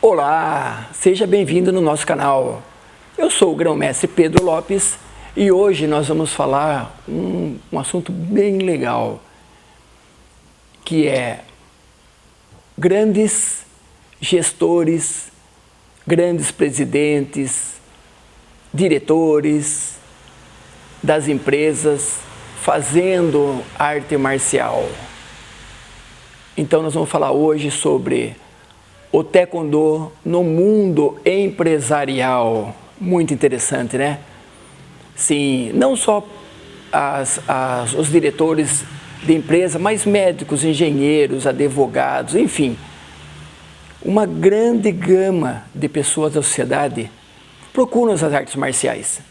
Olá, seja bem-vindo no nosso canal. Eu sou o grão-mestre Pedro Lopes e hoje nós vamos falar um assunto bem legal, que é grandes gestores, grandes presidentes, diretores das empresas fazendo arte marcial. Então nós vamos falar hoje sobre o Taekwondo no mundo empresarial. Muito interessante, né? Sim, não só os diretores de empresa, mas médicos, engenheiros, advogados, enfim. Uma grande gama de pessoas da sociedade procuram as artes marciais.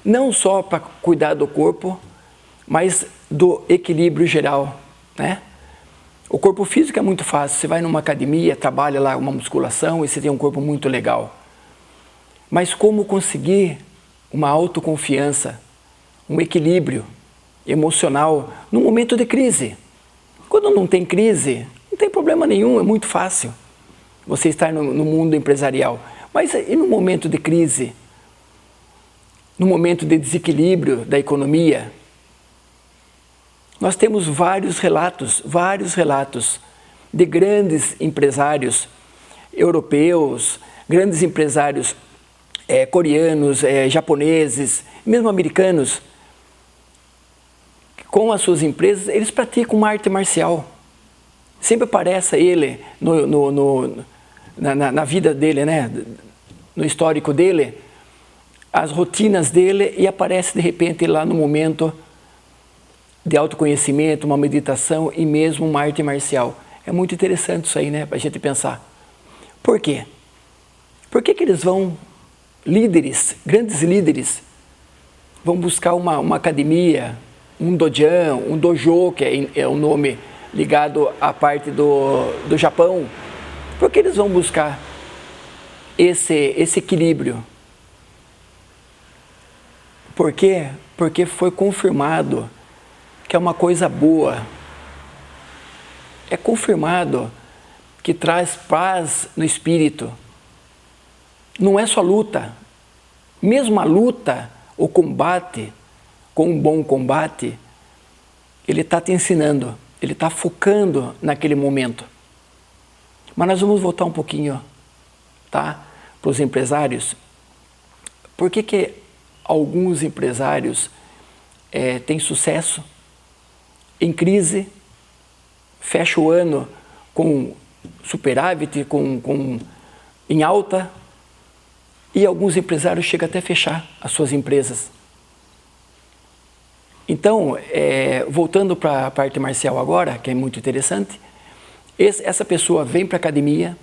Não só para cuidar do corpo, mas do equilíbrio geral, né? O corpo físico é muito fácil, você vai numa academia, trabalha lá uma musculação e você tem um corpo muito legal. Mas como conseguir uma autoconfiança, um equilíbrio emocional no momento de crise? Quando não tem crise, não tem problema nenhum, é muito fácil você estar no mundo empresarial. Mas e no momento de crise? No momento de desequilíbrio da economia? Nós temos vários relatos de grandes empresários europeus, grandes empresários coreanos, japoneses, mesmo americanos, com as suas empresas, eles praticam uma arte marcial. Sempre aparece ele na vida dele, né? No histórico dele, as rotinas dele, e aparece de repente lá no momento de autoconhecimento, uma meditação e mesmo uma arte marcial. É muito interessante isso aí, né? Para a gente pensar. Por quê? Por que eles vão, grandes líderes, vão buscar uma academia, um dojo, que é um nome ligado à parte do Japão? Por que eles vão buscar esse equilíbrio? Por quê? Porque foi confirmado que é uma coisa boa. É confirmado que traz paz no espírito. Não é só luta. Mesmo a luta, o combate, com um bom combate, ele está te ensinando, ele está focando naquele momento. Mas nós vamos voltar um pouquinho, tá? Para os empresários. Por que alguns empresários têm sucesso? Em crise, fecha o ano com superávit, em alta, e alguns empresários chegam até a fechar as suas empresas. Então, voltando para a parte marcial agora, que é muito interessante, essa pessoa vem para a academia,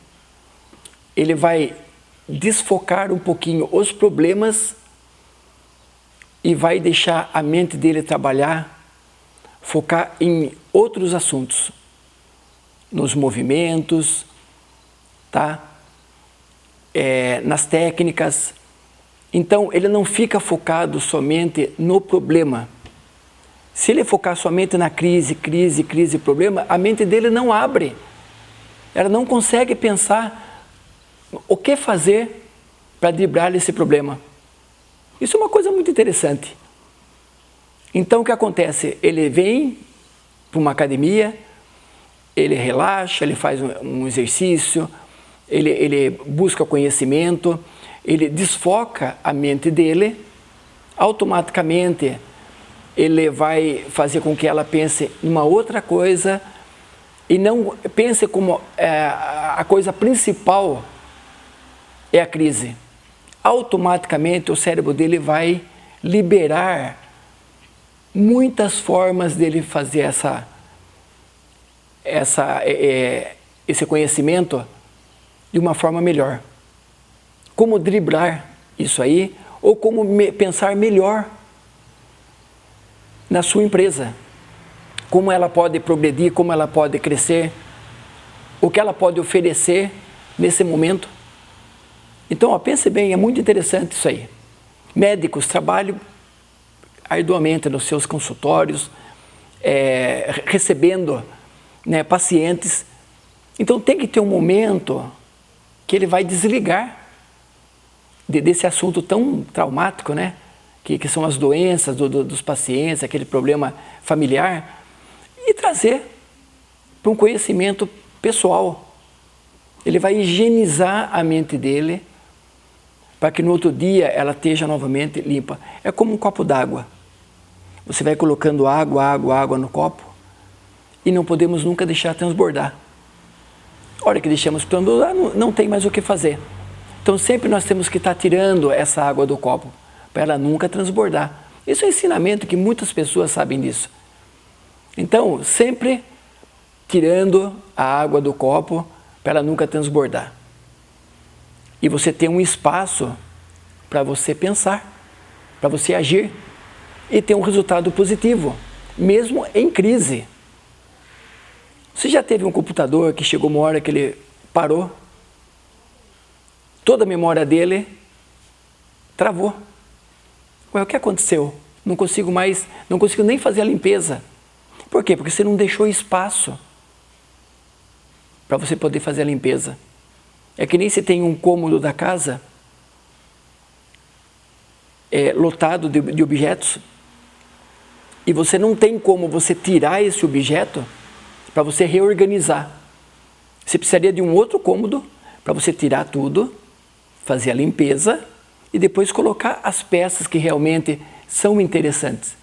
ele vai desfocar um pouquinho os problemas e vai deixar a mente dele trabalhar, focar em outros assuntos, nos movimentos, tá? Nas técnicas. Então, ele não fica focado somente no problema. Se ele focar somente na crise, problema, a mente dele não abre. Ela não consegue pensar o que fazer para driblar esse problema. Isso é uma coisa muito interessante. Então, o que acontece? Ele vem para uma academia, ele relaxa, ele faz um exercício, ele busca conhecimento, ele desfoca a mente dele, automaticamente ele vai fazer com que ela pense em uma outra coisa e não pense como a coisa principal é a crise. Automaticamente o cérebro dele vai liberar muitas formas dele fazer esse conhecimento de uma forma melhor. Como driblar isso aí, ou como pensar melhor na sua empresa. Como ela pode progredir, como ela pode crescer, o que ela pode oferecer nesse momento. Então, pense bem, é muito interessante isso aí. Médicos trabalham arduamente nos seus consultórios, recebendo, né, pacientes. Então tem que ter um momento que ele vai desligar desse assunto tão traumático, né? Que são as doenças dos pacientes, aquele problema familiar, e trazer para um conhecimento pessoal. Ele vai higienizar a mente dele para que no outro dia ela esteja novamente limpa. É como um copo d'água. Você vai colocando água no copo e não podemos nunca deixar transbordar. A hora que deixamos transbordar, não tem mais o que fazer. Então sempre nós temos que estar tirando essa água do copo para ela nunca transbordar. Isso é um ensinamento que muitas pessoas sabem disso. Então, sempre tirando a água do copo para ela nunca transbordar. E você tem um espaço para você pensar, para você agir e ter um resultado positivo, mesmo em crise. Você já teve um computador que chegou uma hora que ele parou? Toda a memória dele travou. Ué, o que aconteceu? Não consigo nem fazer a limpeza. Por quê? Porque você não deixou espaço para você poder fazer a limpeza. É que nem se tem um cômodo da casa lotado de objetos e você não tem como você tirar esse objeto para você reorganizar. Você precisaria de um outro cômodo para você tirar tudo, fazer a limpeza e depois colocar as peças que realmente são interessantes.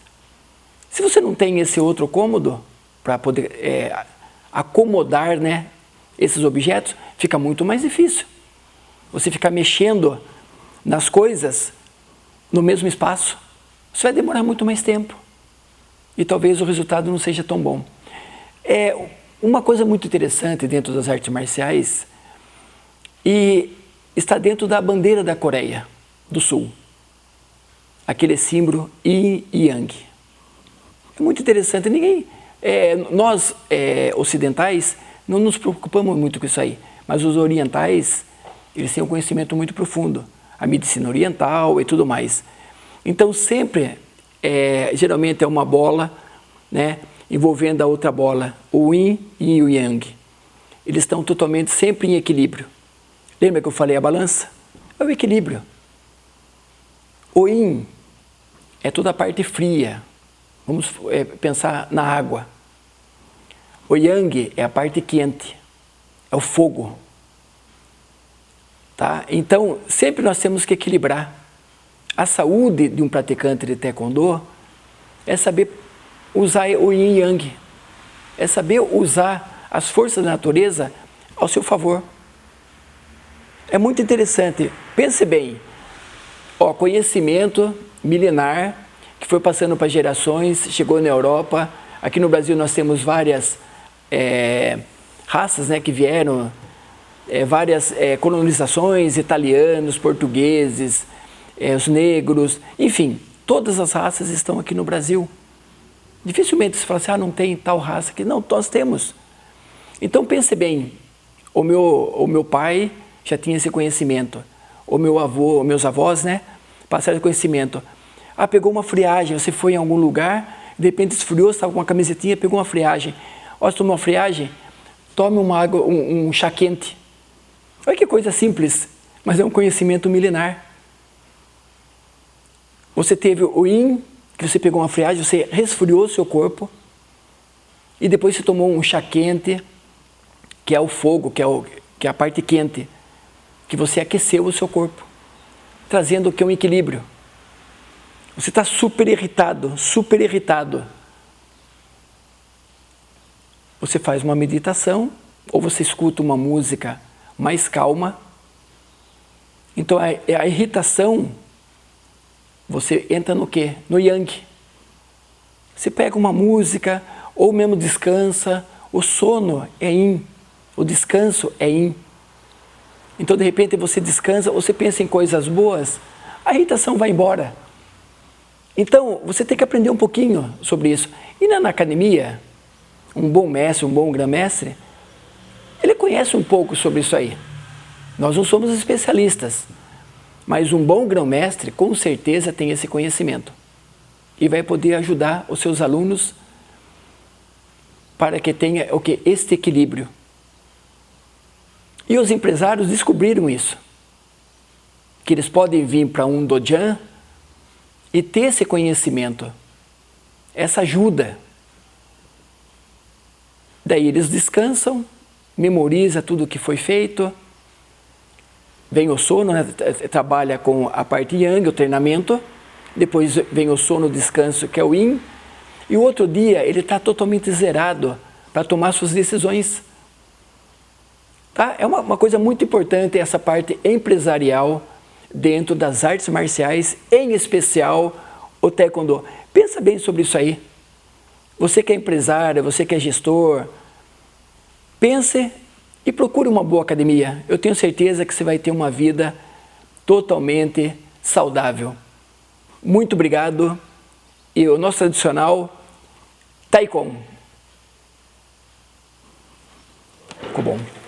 Se você não tem esse outro cômodo para poder acomodar, né, esses objetos, fica muito mais difícil. Você ficar mexendo nas coisas no mesmo espaço, isso vai demorar muito mais tempo. E talvez o resultado não seja tão bom. Uma coisa muito interessante dentro das artes marciais e está dentro da bandeira da Coreia do Sul. Aquele símbolo Yin e Yang. É muito interessante. Nós ocidentais não nos preocupamos muito com isso aí, mas os orientais, eles têm um conhecimento muito profundo, a medicina oriental e tudo mais. Então sempre, geralmente é uma bola, né, envolvendo a outra bola, o Yin e o Yang. Eles estão totalmente sempre em equilíbrio. Lembra que eu falei a balança? É o equilíbrio. O Yin é toda a parte fria. Vamos pensar na água. O Yang é a parte quente, é o fogo. Tá? Então, sempre nós temos que equilibrar. A saúde de um praticante de Taekwondo é saber usar o Yin e Yang. É saber usar as forças da natureza ao seu favor. É muito interessante. Pense bem. Conhecimento milenar que foi passando para gerações, chegou na Europa. Aqui no Brasil nós temos várias raças, né, que vieram, várias colonizações, italianos, portugueses, os negros, enfim, todas as raças estão aqui no Brasil. Dificilmente se fala assim, não tem tal raça aqui. Não, nós temos. Então pense bem, o meu pai já tinha esse conhecimento, o meu avô, meus avós, né, passaram esse conhecimento. Pegou uma friagem, você foi em algum lugar, de repente esfriou, estava com uma camisetinha, pegou uma friagem. Você tomou uma friagem, tome uma água, um chá quente. Olha que coisa simples, mas é um conhecimento milenar. Você teve o Yin, que você pegou uma friagem, você resfriou o seu corpo, e depois você tomou um chá quente, que é o fogo, que é a parte quente, que você aqueceu o seu corpo, trazendo o que é um equilíbrio. Você está super irritado, super irritado. Você faz uma meditação, ou você escuta uma música mais calma. Então a irritação, você entra no quê? No Yang. Você pega uma música, ou mesmo descansa. O sono é Yin, o descanso é Yin. Então de repente você descansa, você pensa em coisas boas, a irritação vai embora. Então você tem que aprender um pouquinho sobre isso. E na academia, um bom mestre, um bom grão-mestre, ele conhece um pouco sobre isso aí. Nós não somos especialistas, mas um bom grão-mestre com certeza tem esse conhecimento e vai poder ajudar os seus alunos para que tenha este equilíbrio. E os empresários descobriram isso, que eles podem vir para um dojan e ter esse conhecimento, essa ajuda. Daí eles descansam, memoriza tudo o que foi feito, vem o sono, né? Trabalha com a parte yang, o treinamento, depois vem o sono, o descanso, que é o yin, e o outro dia ele está totalmente zerado para tomar suas decisões. Tá? É uma coisa muito importante essa parte empresarial dentro das artes marciais, em especial o Taekwondo. Pensa bem sobre isso aí. Você que é empresário, você que é gestor, pense e procure uma boa academia. Eu tenho certeza que você vai ter uma vida totalmente saudável. Muito obrigado. E o nosso tradicional Taekwondo. Ficou bom.